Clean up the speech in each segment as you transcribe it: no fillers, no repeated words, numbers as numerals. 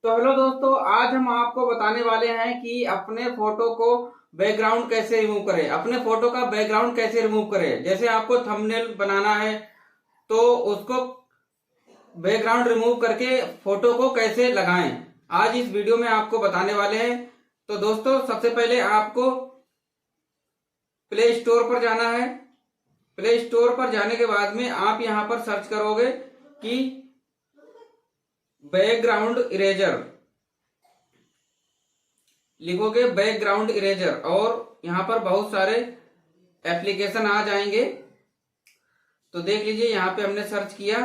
तो हेलो दोस्तों, आज हम आपको बताने वाले हैं कि अपने फोटो को बैकग्राउंड कैसे रिमूव करें। अपने फोटो का बैकग्राउंड कैसे रिमूव करें। जैसे आपको थंबनेल बनाना है तो उसको बैकग्राउंड रिमूव करके फोटो को कैसे लगाएं, आज इस वीडियो में आपको बताने वाले हैं। तो दोस्तों, सबसे पहले आपको प्ले स्टोर पर जाना है। प्ले स्टोर पर जाने के बाद में आप यहां पर सर्च करोगे कि बैकग्राउंड इरेजर, लिखोगे बैकग्राउंड इरेजर और यहां पर बहुत सारे एप्लीकेशन आ जाएंगे। तो देख लीजिए, यहां पे हमने सर्च किया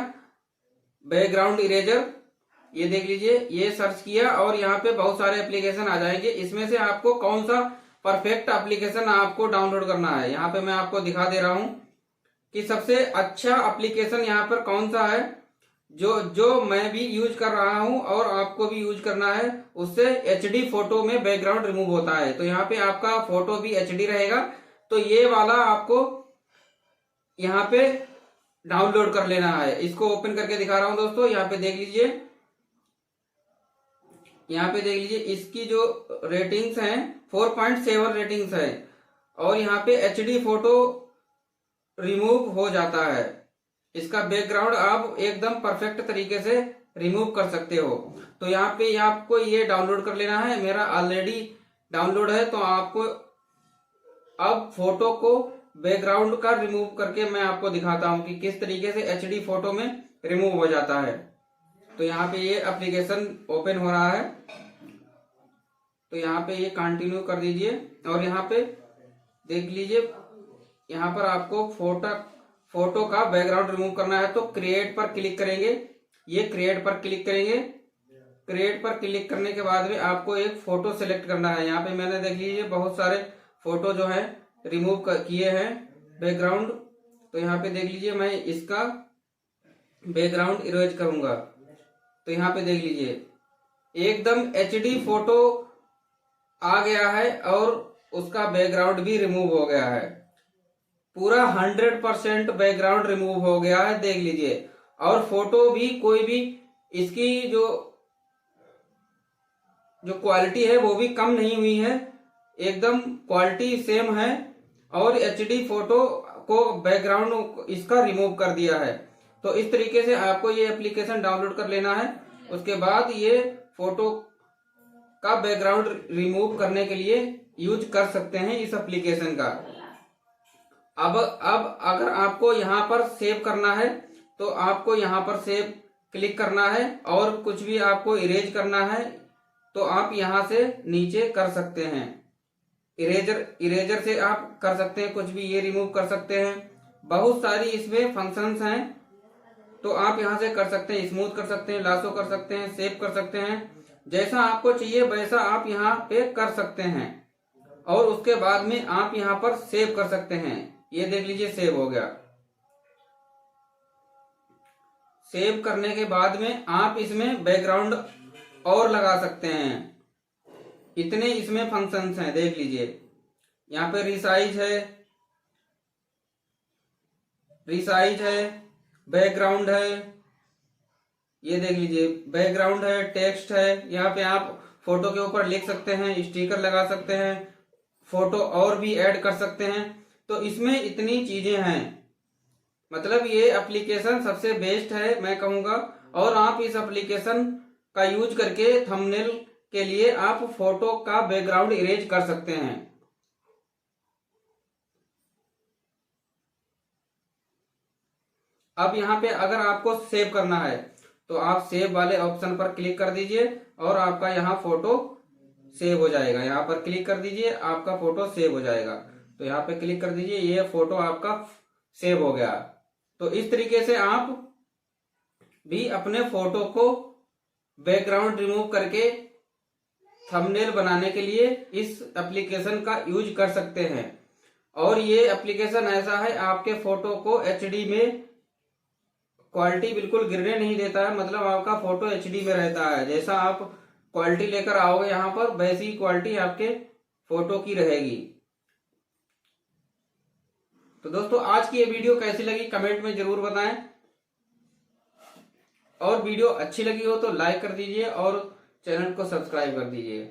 बैकग्राउंड इरेजर, ये देख लीजिए, ये सर्च किया और यहाँ पे बहुत सारे एप्लीकेशन आ जाएंगे। इसमें से आपको कौन सा परफेक्ट एप्लीकेशन आपको डाउनलोड करना है, यहाँ पे मैं आपको दिखा दे रहा हूं कि सबसे अच्छा एप्लीकेशन यहाँ पर कौन सा है जो जो मैं भी यूज कर रहा हूं और आपको भी यूज करना है। उससे एचडी फोटो में बैकग्राउंड रिमूव होता है, तो यहाँ पे आपका फोटो भी एचडी रहेगा। तो ये वाला आपको यहाँ पे डाउनलोड कर लेना है। इसको ओपन करके दिखा रहा हूं दोस्तों, यहाँ पे देख लीजिए, यहाँ पे देख लीजिए, इसकी जो रेटिंग्स हैं 4.7 रेटिंग्स है और यहाँ पे एचडी फोटो रिमूव हो जाता है। इसका बैकग्राउंड आप एकदम परफेक्ट तरीके से रिमूव कर सकते हो। तो यहाँ पे आपको ये डाउनलोड कर लेना है। मेरा ऑलरेडी डाउनलोड है, तो आपको अब फोटो को बैकग्राउंड का रिमूव करके मैं आपको दिखाता हूँ कि किस तरीके से एचडी फोटो में रिमूव हो जाता है। तो यहाँ पे ये एप्लीकेशन ओपन हो रहा है, तो यहाँ पे ये कंटिन्यू कर दीजिए और यहाँ पे देख लीजिए, यहाँ पर आपको फोटो का बैकग्राउंड रिमूव करना है। तो क्रिएट पर क्लिक करेंगे, ये क्रिएट पर क्लिक करेंगे। क्रिएट पर क्लिक करने के बाद में आपको एक फोटो सेलेक्ट करना है। यहाँ पे मैंने देख लीजिए बहुत सारे फोटो जो है रिमूव किए हैं बैकग्राउंड। तो यहाँ पे देख लीजिए, मैं इसका बैकग्राउंड इरेज करूंगा। तो यहाँ पे देख लीजिए, एकदम एचडी फोटो आ गया है और उसका बैकग्राउंड भी रिमूव हो गया है। पूरा 100% बैकग्राउंड रिमूव हो गया है, देख लीजिए। और फोटो भी कोई भी इसकी जो क्वालिटी है वो भी कम नहीं हुई है, एकदम क्वालिटी सेम है। और एचडी फोटो को बैकग्राउंड इसका रिमूव कर दिया है। तो इस तरीके से आपको ये एप्लीकेशन डाउनलोड कर लेना है। उसके बाद ये फोटो का बैकग्राउंड रिमूव करने के लिए यूज कर सकते हैं इस एप्लीकेशन का। अब अगर आपको यहाँ पर सेव करना है तो आपको यहाँ पर सेव क्लिक करना है, और कुछ भी आपको इरेज करना है तो आप यहाँ से नीचे कर सकते हैं। इरेजर से आप कर सकते हैं, कुछ भी ये रिमूव कर सकते हैं। बहुत सारी इसमें फंक्शंस हैं, तो आप यहाँ से कर सकते हैं, स्मूथ कर सकते हैं, लासो कर सकते हैं, सेव कर सकते हैं। जैसा आपको चाहिए वैसा आप यहाँ पे कर सकते हैं और उसके बाद में आप यहाँ पर सेव कर सकते हैं। ये देख लीजिए, सेव हो गया। सेव करने के बाद में आप इसमें बैकग्राउंड और लगा सकते हैं। इतने इसमें फंक्शंस हैं, देख लीजिए। यहाँ पे रिसाइज है, बैकग्राउंड है, ये देख लीजिए, बैकग्राउंड है, टेक्स्ट है। यहाँ पे आप फोटो के ऊपर लिख सकते हैं, स्टिकर लगा सकते हैं, फोटो और भी ऐड कर सकते हैं। तो इसमें इतनी चीजें हैं, मतलब ये एप्लीकेशन सबसे बेस्ट है मैं कहूंगा। और आप इस एप्लीकेशन का यूज करके थंबनेल के लिए आप फोटो का बैकग्राउंड इरेज कर सकते हैं। अब यहाँ पे अगर आपको सेव करना है तो आप सेव वाले ऑप्शन पर क्लिक कर दीजिए और आपका यहाँ फोटो सेव हो जाएगा। यहाँ पर क्लिक कर दीजिए, आपका फोटो सेव हो जाएगा। तो यहाँ पे क्लिक कर दीजिए, ये फोटो आपका सेव हो गया। तो इस तरीके से आप भी अपने फोटो को बैकग्राउंड रिमूव करके थंबनेल बनाने के लिए इस एप्लीकेशन का यूज कर सकते हैं। और ये एप्लीकेशन ऐसा है, आपके फोटो को एचडी में क्वालिटी बिल्कुल गिरने नहीं देता है, मतलब आपका फोटो एचडी में रहता है। जैसा आप क्वालिटी लेकर आओगे यहाँ पर, वैसी क्वालिटी आपके फोटो की रहेगी। तो दोस्तों, आज की ये वीडियो कैसी लगी कमेंट में जरूर बताएं, और वीडियो अच्छी लगी हो तो लाइक कर दीजिए और चैनल को सब्सक्राइब कर दीजिए।